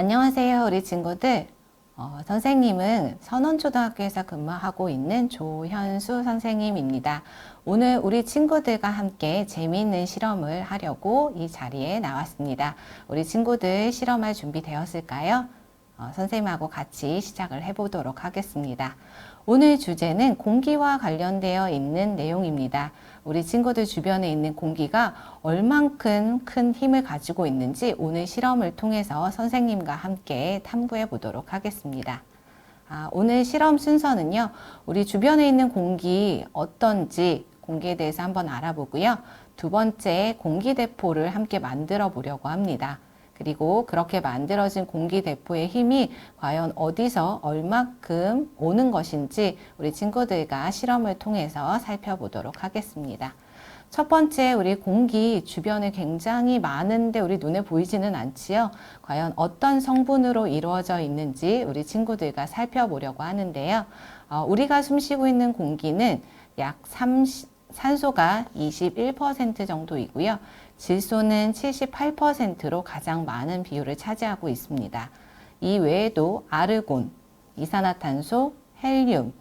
안녕하세요, 우리 친구들. 선생님은 선원초등학교에서 근무하고 있는 조현수 선생님입니다. 오늘 우리 친구들과 함께 재미있는 실험을 하려고 이 자리에 나왔습니다. 우리 친구들 실험할 준비 되었을까요? 선생님하고 같이 시작을 해보도록 하겠습니다. 오늘 주제는 공기와 관련되어 있는 내용입니다. 우리 친구들 주변에 있는 공기가 얼만큼 큰 힘을 가지고 있는지 오늘 실험을 통해서 선생님과 함께 탐구해 보도록 하겠습니다. 오늘 실험 순서는요, 우리 주변에 있는 공기 어떤지 공기에 대해서 한번 알아보고요. 두 번째, 공기대포를 함께 만들어 보려고 합니다. 그리고 그렇게 만들어진 공기대포의 힘이 과연 어디서 얼마큼 오는 것인지 우리 친구들과 실험을 통해서 살펴보도록 하겠습니다. 첫 번째, 우리 공기 주변에 굉장히 많은데 우리 눈에 보이지는 않지요. 과연 어떤 성분으로 이루어져 있는지 우리 친구들과 살펴보려고 하는데요. 우리가 숨쉬고 있는 공기는 약 산소가 21% 정도이고요. 질소는 78%로 가장 많은 비율을 차지하고 있습니다. 이 외에도 아르곤, 이산화탄소, 헬륨,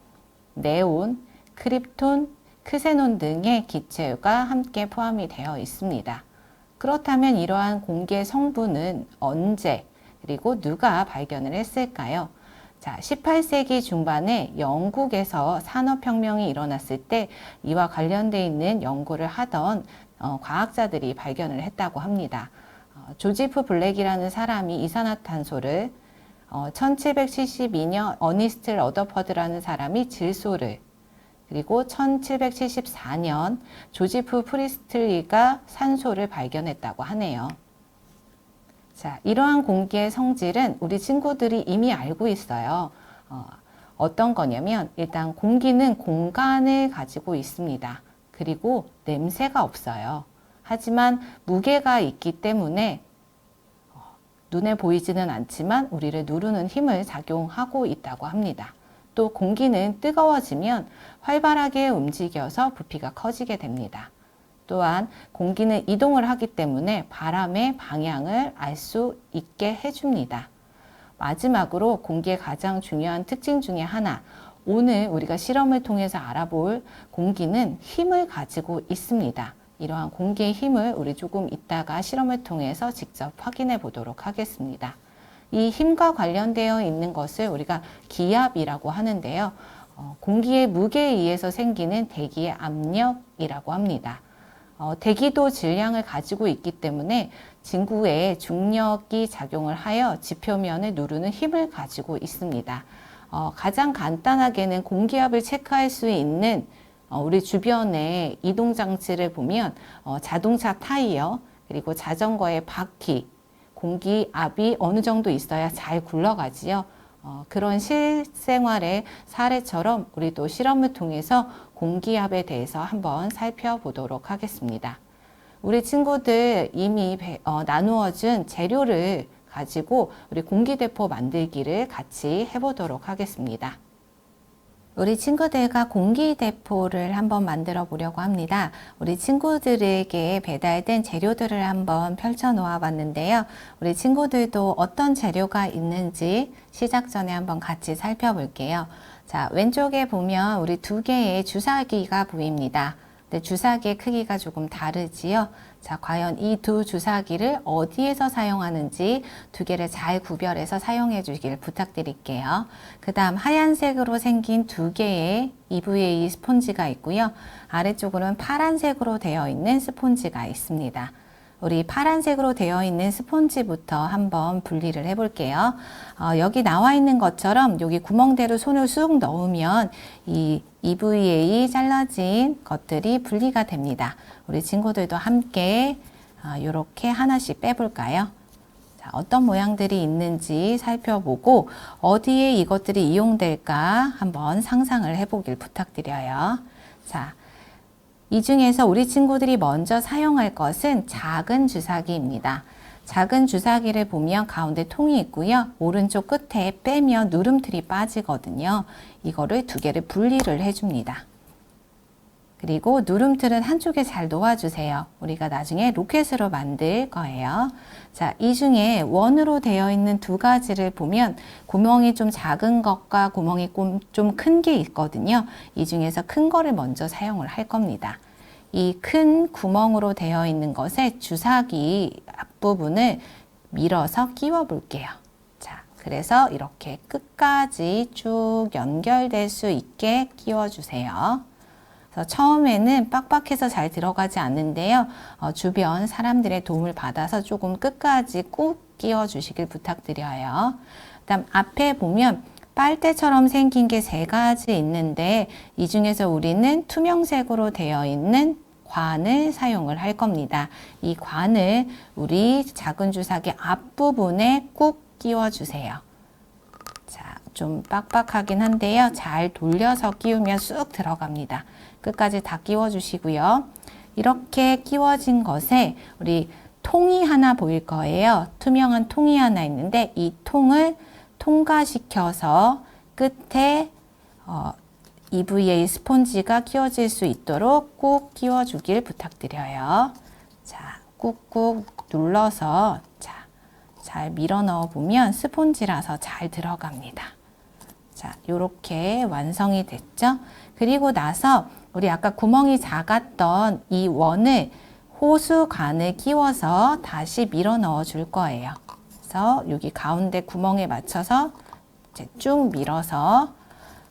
네온, 크립톤, 크세논 등의 기체가 함께 포함이 되어 있습니다. 그렇다면 이러한 공기의 성분은 언제 그리고 누가 발견을 했을까요? 자, 18세기 중반에 영국에서 산업혁명이 일어났을 때 이와 관련되어 있는 연구를 하던 과학자들이 발견을 했다고 합니다. 조지프 블랙이라는 사람이 이산화탄소를 1772년 어니스트 러더퍼드라는 사람이 질소를 그리고 1774년 조지프 프리스틀리가 산소를 발견했다고 하네요. 자, 이러한 공기의 성질은 우리 친구들이 이미 알고 있어요. 어떤 거냐면 일단 공기는 공간을 가지고 있습니다. 그리고 냄새가 없어요. 하지만 무게가 있기 때문에 눈에 보이지는 않지만 우리를 누르는 힘을 작용하고 있다고 합니다. 또 공기는 뜨거워지면 활발하게 움직여서 부피가 커지게 됩니다. 또한 공기는 이동을 하기 때문에 바람의 방향을 알 수 있게 해줍니다. 마지막으로 공기의 가장 중요한 특징 중에 하나, 오늘 우리가 실험을 통해서 알아볼 공기는 힘을 가지고 있습니다. 이러한 공기의 힘을 우리 조금 이따가 실험을 통해서 직접 확인해 보도록 하겠습니다. 이 힘과 관련되어 있는 것을 우리가 기압이라고 하는데요. 공기의 무게에 의해서 생기는 대기의 압력이라고 합니다. 대기도 질량을 가지고 있기 때문에 진구에 중력이 작용을 하여 지표면을 누르는 힘을 가지고 있습니다. 가장 간단하게는 공기압을 체크할 수 있는 우리 주변의 이동장치를 보면 자동차 타이어 그리고 자전거의 바퀴 공기압이 어느 정도 있어야 잘 굴러가지요. 그런 실생활의 사례처럼 우리도 실험을 통해서 공기압에 대해서 한번 살펴보도록 하겠습니다. 우리 친구들 이미 나누어준 재료를 가지고 우리 공기대포 만들기를 같이 해보도록 하겠습니다. 우리 친구들과 공기대포를 한번 만들어 보려고 합니다. 우리 친구들에게 배달된 재료들을 한번 펼쳐 놓아 봤는데요. 우리 친구들도 어떤 재료가 있는지 시작 전에 한번 같이 살펴볼게요. 자, 왼쪽에 보면 우리 두 개의 주사기가 보입니다. 근데 주사기의 크기가 조금 다르지요. 자, 과연 이 두 주사기를 어디에서 사용하는지 두 개를 잘 구별해서 사용해 주길 부탁드릴게요. 그 다음 하얀색으로 생긴 두 개의 EVA 스폰지가 있고요. 아래쪽으로는 파란색으로 되어 있는 스폰지가 있습니다. 우리 파란색으로 되어 있는 스폰지부터 한번 분리를 해 볼게요. 여기 나와 있는 것처럼 여기 구멍대로 손을 쑥 넣으면 이 EVA 잘라진 것들이 분리가 됩니다. 우리 친구들도 함께 이렇게 하나씩 빼볼까요? 자, 어떤 모양들이 있는지 살펴보고 어디에 이것들이 이용될까 한번 상상을 해보길 부탁드려요. 자, 이 중에서 우리 친구들이 먼저 사용할 것은 작은 주사기입니다. 작은 주사기를 보면 가운데 통이 있고요. 오른쪽 끝에 빼면 누름틀이 빠지거든요. 이거를 두 개를 분리를 해줍니다. 그리고 누름틀은 한쪽에 잘 놓아주세요. 우리가 나중에 로켓으로 만들 거예요. 자, 이 중에 원으로 되어 있는 두 가지를 보면 구멍이 좀 작은 것과 구멍이 좀 큰 게 있거든요. 이 중에서 큰 거를 먼저 사용을 할 겁니다. 이 큰 구멍으로 되어 있는 것에 주사기 앞부분을 밀어서 끼워 볼게요. 자, 그래서 이렇게 끝까지 쭉 연결될 수 있게 끼워 주세요. 그래서 처음에는 빡빡해서 잘 들어가지 않는데요. 주변 사람들의 도움을 받아서 조금 끝까지 꾹 끼워 주시길 부탁드려요. 그다음 앞에 보면 빨대처럼 생긴 게 세 가지 있는데 이 중에서 우리는 투명색으로 되어 있는 관을 사용을 할 겁니다. 이 관을 우리 작은 주사기 앞부분에 꾹 끼워 주세요. 자, 좀 빡빡하긴 한데요. 잘 돌려서 끼우면 쑥 들어갑니다. 끝까지 다 끼워 주시고요. 이렇게 끼워진 것에 우리 통이 하나 보일 거예요. 투명한 통이 하나 있는데 이 통을 통과시켜서 끝에 EVA 스폰지가 끼워질 수 있도록 꼭 끼워주길 부탁드려요. 자, 꾹꾹 눌러서 잘 밀어 넣어 보면 스폰지라서 잘 들어갑니다. 자, 요렇게 완성이 됐죠? 그리고 나서 우리 아까 구멍이 작았던 이 원을 호수관을 끼워서 다시 밀어 넣어 줄 거예요. 그래서 여기 가운데 구멍에 맞춰서 이제 쭉 밀어서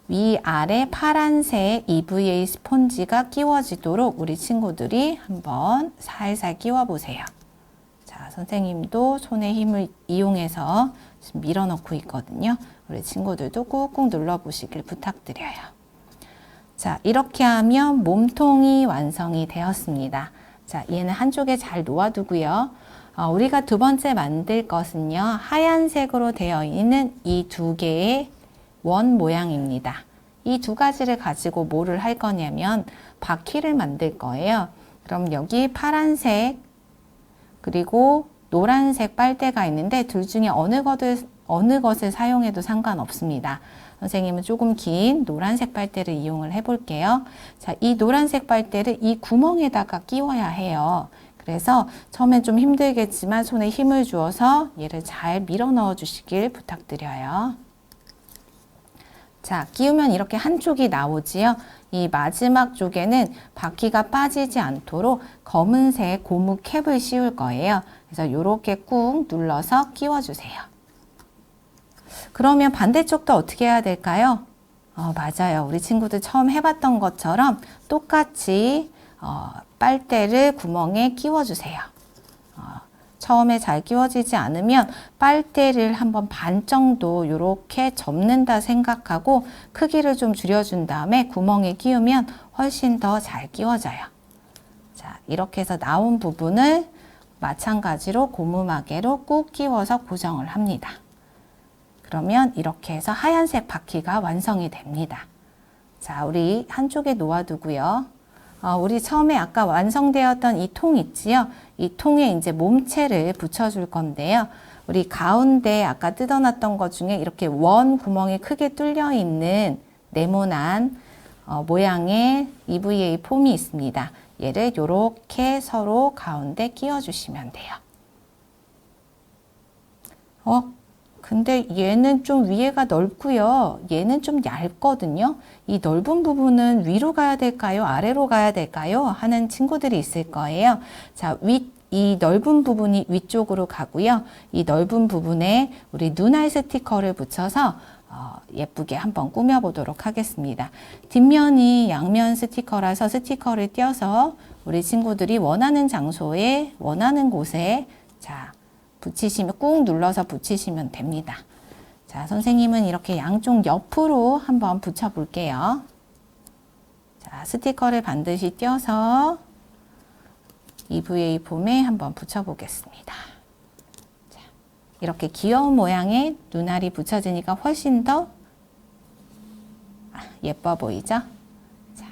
위아래 파란색 EVA 스폰지가 끼워지도록 우리 친구들이 한번 살살 끼워 보세요. 자, 선생님도 손의 힘을 이용해서 지금 밀어 넣고 있거든요. 우리 친구들도 꾹꾹 눌러 보시길 부탁드려요. 자, 이렇게 하면 몸통이 완성이 되었습니다. 자, 얘는 한쪽에 잘 놓아두고요. 우리가 두 번째 만들 것은요. 하얀색으로 되어 있는 이 두 개의 원 모양입니다. 이 두 가지를 가지고 뭐를 할 거냐면 바퀴를 만들 거예요. 그럼 여기 파란색 그리고 노란색 빨대가 있는데 둘 중에 어느 것을 사용해도 상관없습니다. 선생님은 조금 긴 노란색 빨대를 이용을 해 볼게요. 자, 이 노란색 빨대를 이 구멍에다가 끼워야 해요. 그래서 처음엔 좀 힘들겠지만 손에 힘을 주어서 얘를 잘 밀어 넣어 주시길 부탁드려요. 자, 끼우면 이렇게 한쪽이 나오지요. 이 마지막 쪽에는 바퀴가 빠지지 않도록 검은색 고무 캡을 씌울 거예요. 그래서 이렇게 꾹 눌러서 끼워주세요. 그러면 반대쪽도 어떻게 해야 될까요? 맞아요. 우리 친구들 처음 해봤던 것처럼 똑같이 빨대를 구멍에 끼워주세요. 처음에 잘 끼워지지 않으면 빨대를 한번 반 정도 이렇게 접는다 생각하고 크기를 좀 줄여준 다음에 구멍에 끼우면 훨씬 더 잘 끼워져요. 자, 이렇게 해서 나온 부분을 마찬가지로 고무마개로 꾹 끼워서 고정을 합니다. 그러면 이렇게 해서 하얀색 바퀴가 완성이 됩니다. 자, 우리 한쪽에 놓아두고요. 우리 처음에 아까 완성되었던 이 통 있지요? 이 통에 이제 몸체를 붙여줄 건데요. 우리 가운데 아까 뜯어놨던 것 중에 이렇게 원 구멍이 크게 뚫려 있는 네모난 모양의 EVA 폼이 있습니다. 얘를 이렇게 서로 가운데 끼워주시면 돼요. 근데 얘는 좀 위에가 넓고요. 얘는 좀 얇거든요. 이 넓은 부분은 위로 가야 될까요? 아래로 가야 될까요? 하는 친구들이 있을 거예요. 자, 이 넓은 부분이 위쪽으로 가고요. 이 넓은 부분에 우리 눈알 스티커를 붙여서 예쁘게 한번 꾸며보도록 하겠습니다. 뒷면이 양면 스티커라서 스티커를 띄어서 우리 친구들이 원하는 장소에 원하는 곳에 자 붙이시면 꾹 눌러서 붙이시면 됩니다. 자, 선생님은 이렇게 양쪽 옆으로 한번 붙여 볼게요. 자, 스티커를 반드시 띄어서 EVA 폼에 한번 붙여 보겠습니다. 자, 이렇게 귀여운 모양의 눈알이 붙여지니까 훨씬 더 예뻐 보이죠? 자,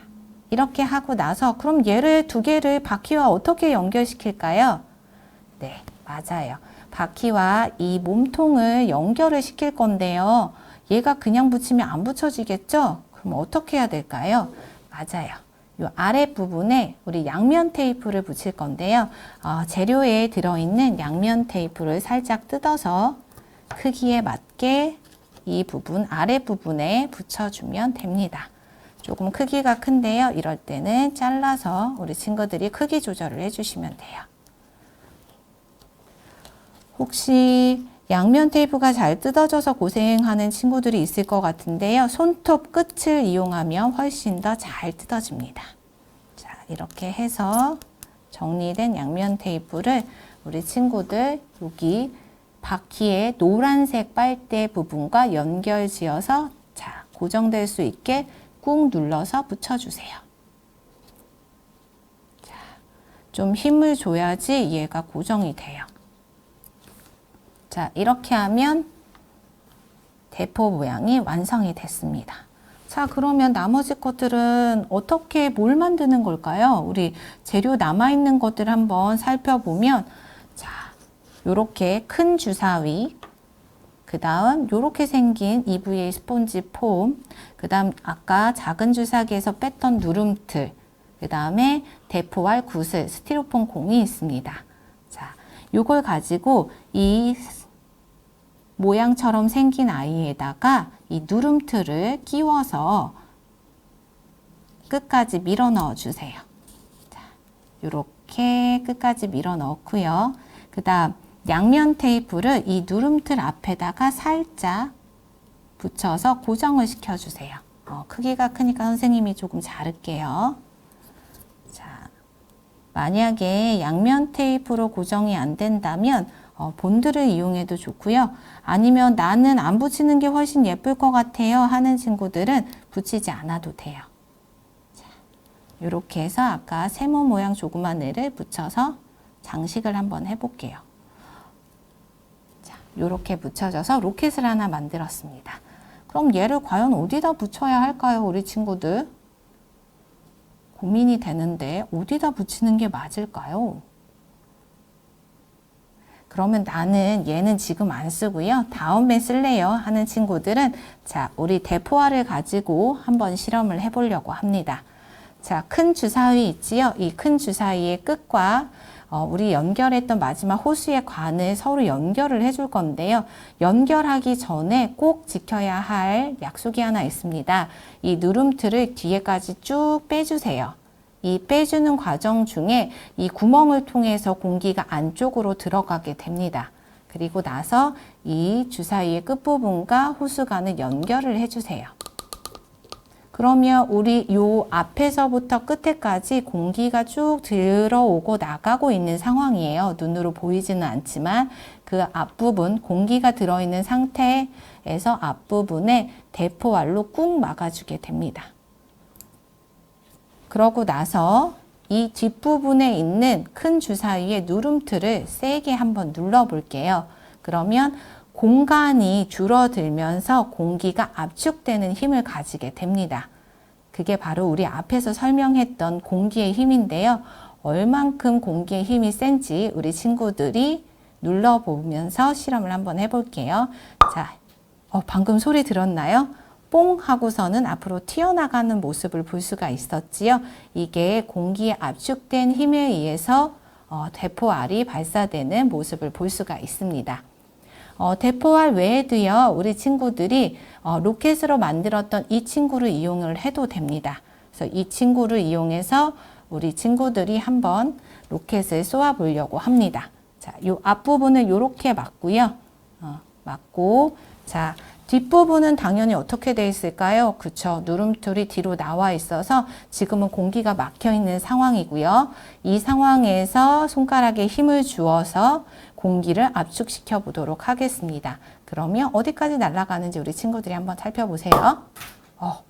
이렇게 하고 나서 그럼 얘를 두 개를 바퀴와 어떻게 연결시킬까요? 네, 맞아요. 바퀴와 이 몸통을 연결을 시킬 건데요. 얘가 그냥 붙이면 안 붙여지겠죠? 그럼 어떻게 해야 될까요? 맞아요. 요 아랫부분에 우리 양면 테이프를 붙일 건데요. 재료에 들어있는 양면 테이프를 살짝 뜯어서 크기에 맞게 이 부분, 아랫부분에 붙여주면 됩니다. 조금 크기가 큰데요. 이럴 때는 잘라서 우리 친구들이 크기 조절을 해주시면 돼요. 혹시 양면 테이프가 잘 뜯어져서 고생하는 친구들이 있을 것 같은데요. 손톱 끝을 이용하면 훨씬 더 잘 뜯어집니다. 자, 이렇게 해서 정리된 양면 테이프를 우리 친구들 여기 바퀴의 노란색 빨대 부분과 연결 지어서 자, 고정될 수 있게 꾹 눌러서 붙여주세요. 자, 좀 힘을 줘야지 얘가 고정이 돼요. 자, 이렇게 하면 대포 모양이 완성이 됐습니다. 자, 그러면 나머지 것들은 어떻게 뭘 만드는 걸까요? 우리 재료 남아있는 것들 한번 살펴보면 자, 요렇게 큰 주사위, 그 다음 요렇게 생긴 EVA 스폰지 폼, 그 다음 아까 작은 주사기에서 뺐던 누름틀, 그 다음에 대포알 구슬, 스티로폼 공이 있습니다. 자, 요걸 가지고 이 모양처럼 생긴 아이에다가 이 누름틀을 끼워서 끝까지 밀어 넣어 주세요. 자, 요렇게 끝까지 밀어 넣고요. 그 다음 양면 테이프를 이 누름틀 앞에다가 살짝 붙여서 고정을 시켜주세요. 크기가 크니까 선생님이 조금 자를게요. 자, 만약에 양면 테이프로 고정이 안 된다면 본드를 이용해도 좋고요. 아니면 나는 안 붙이는 게 훨씬 예쁠 것 같아요 하는 친구들은 붙이지 않아도 돼요. 자, 이렇게 해서 아까 세모 모양 조그만 애를 붙여서 장식을 한번 해볼게요. 자, 이렇게 붙여져서 로켓을 하나 만들었습니다. 그럼 얘를 과연 어디다 붙여야 할까요, 우리 친구들? 고민이 되는데 어디다 붙이는 게 맞을까요? 그러면 나는 얘는 지금 안 쓰고요. 다음에 쓸래요 하는 친구들은 자, 우리 대포알을 가지고 한번 실험을 해보려고 합니다. 자, 큰 주사위 있지요? 이 큰 주사위의 끝과 우리 연결했던 마지막 호수의 관을 서로 연결을 해줄 건데요. 연결하기 전에 꼭 지켜야 할 약속이 하나 있습니다. 이 누름틀을 뒤에까지 쭉 빼주세요. 이 빼주는 과정 중에 이 구멍을 통해서 공기가 안쪽으로 들어가게 됩니다. 그리고 나서 이 주사위의 끝부분과 호수관을 연결을 해주세요. 그러면 우리 요 앞에서부터 끝에까지 공기가 쭉 들어오고 나가고 있는 상황이에요. 눈으로 보이지는 않지만 그 앞부분 공기가 들어있는 상태에서 앞부분에 대포알로 꾹 막아주게 됩니다. 그러고 나서 이 뒷부분에 있는 큰 주사위의 누름틀을 세게 한번 눌러 볼게요. 그러면 공간이 줄어들면서 공기가 압축되는 힘을 가지게 됩니다. 그게 바로 우리 앞에서 설명했던 공기의 힘인데요. 얼만큼 공기의 힘이 센지 우리 친구들이 눌러보면서 실험을 한번 해볼게요. 자, 방금 소리 들었나요? 뽕 하고서는 앞으로 튀어나가는 모습을 볼 수가 있었지요. 이게 공기에 압축된 힘에 의해서 대포알이 발사되는 모습을 볼 수가 있습니다. 대포알 외에도요, 우리 친구들이 로켓으로 만들었던 이 친구를 이용을 해도 됩니다. 그래서 이 친구를 이용해서 우리 친구들이 한번 로켓을 쏘아 보려고 합니다. 자, 요 앞부분을 이렇게 막고요. 막고, 자, 뒷부분은 당연히 어떻게 되어 있을까요? 그쵸. 누름틀이 뒤로 나와 있어서 지금은 공기가 막혀 있는 상황이고요. 이 상황에서 손가락에 힘을 주어서 공기를 압축시켜 보도록 하겠습니다. 그러면 어디까지 날아가는지 우리 친구들이 한번 살펴보세요.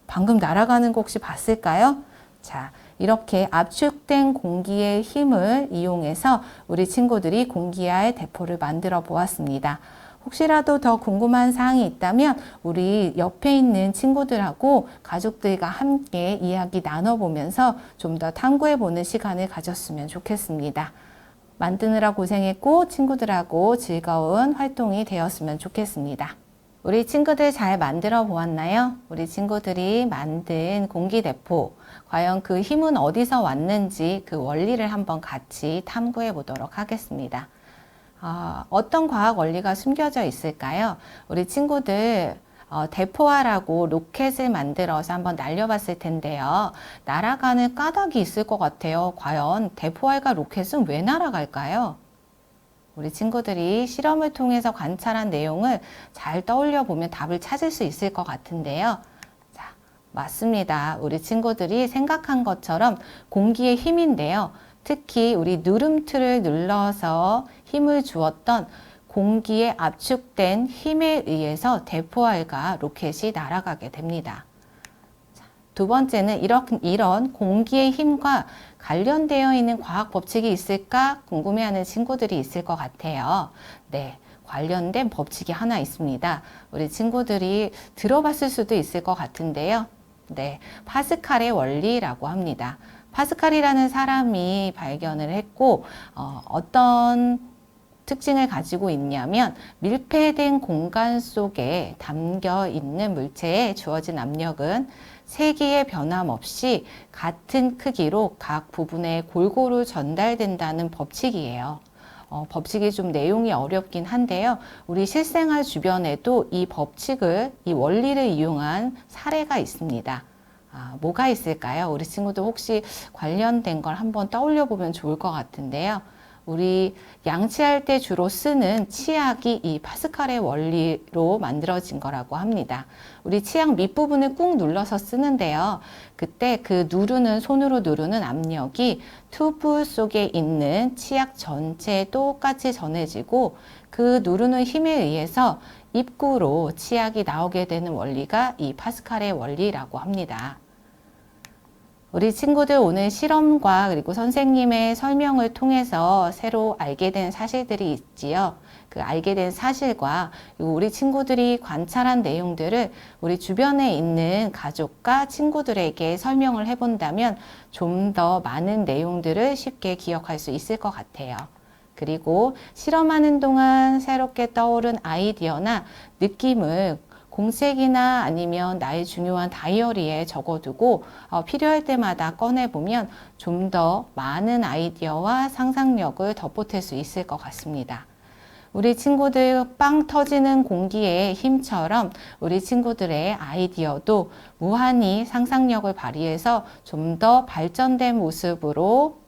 방금 날아가는 거 혹시 봤을까요? 자, 이렇게 압축된 공기의 힘을 이용해서 우리 친구들이 공기알 대포를 만들어 보았습니다. 혹시라도 더 궁금한 사항이 있다면 우리 옆에 있는 친구들하고 가족들과 함께 이야기 나눠보면서 좀 더 탐구해보는 시간을 가졌으면 좋겠습니다. 만드느라 고생했고 친구들하고 즐거운 활동이 되었으면 좋겠습니다. 우리 친구들 잘 만들어 보았나요? 우리 친구들이 만든 공기대포, 과연 그 힘은 어디서 왔는지 그 원리를 한번 같이 탐구해 보도록 하겠습니다. 어떤 과학 원리가 숨겨져 있을까요? 우리 친구들 대포화라고 로켓을 만들어서 한번 날려봤을 텐데요. 날아가는 까닭이 있을 것 같아요. 과연 대포화가 로켓은 왜 날아갈까요? 우리 친구들이 실험을 통해서 관찰한 내용을 잘 떠올려 보면 답을 찾을 수 있을 것 같은데요. 자, 맞습니다. 우리 친구들이 생각한 것처럼 공기의 힘인데요. 특히 우리 누름틀을 눌러서 힘을 주었던 공기에 압축된 힘에 의해서 대포알과 로켓이 날아가게 됩니다. 두 번째는 이런 공기의 힘과 관련되어 있는 과학 법칙이 있을까 궁금해하는 친구들이 있을 것 같아요. 네, 관련된 법칙이 하나 있습니다. 우리 친구들이 들어봤을 수도 있을 것 같은데요. 네, 파스칼의 원리라고 합니다. 파스칼이라는 사람이 발견을 했고 어떤 특징을 가지고 있냐면 밀폐된 공간 속에 담겨 있는 물체에 주어진 압력은 세기의 변함없이 같은 크기로 각 부분에 골고루 전달된다는 법칙이에요. 법칙이 좀 내용이 어렵긴 한데요. 우리 실생활 주변에도 이 법칙을, 이 원리를 이용한 사례가 있습니다. 뭐가 있을까요? 우리 친구들 혹시 관련된 걸 한번 떠올려 보면 좋을 것 같은데요. 우리 양치할 때 주로 쓰는 치약이 이 파스칼의 원리로 만들어진 거라고 합니다. 우리 치약 밑부분을 꾹 눌러서 쓰는데요. 그때 그 손으로 누르는 압력이 튜브 속에 있는 치약 전체에 똑같이 전해지고 그 누르는 힘에 의해서 입구로 치약이 나오게 되는 원리가 이 파스칼의 원리라고 합니다. 우리 친구들 오늘 실험과 그리고 선생님의 설명을 통해서 새로 알게 된 사실들이 있지요. 그 알게 된 사실과 우리 친구들이 관찰한 내용들을 우리 주변에 있는 가족과 친구들에게 설명을 해본다면 좀 더 많은 내용들을 쉽게 기억할 수 있을 것 같아요. 그리고 실험하는 동안 새롭게 떠오른 아이디어나 느낌을 공책이나 아니면 나의 중요한 다이어리에 적어두고 필요할 때마다 꺼내보면 좀 더 많은 아이디어와 상상력을 덧보탤 수 있을 것 같습니다. 우리 친구들 빵 터지는 공기의 힘처럼 우리 친구들의 아이디어도 무한히 상상력을 발휘해서 좀 더 발전된 모습으로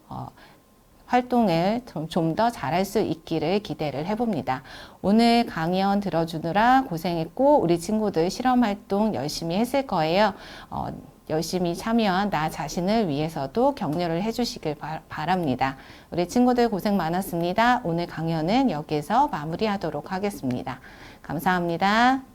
활동을 좀 더 잘할 수 있기를 기대를 해봅니다. 오늘 강연 들어주느라 고생했고 우리 친구들 실험활동 열심히 했을 거예요. 열심히 참여한 나 자신을 위해서도 격려를 해주시길 바랍니다. 우리 친구들 고생 많았습니다. 오늘 강연은 여기서 마무리하도록 하겠습니다. 감사합니다.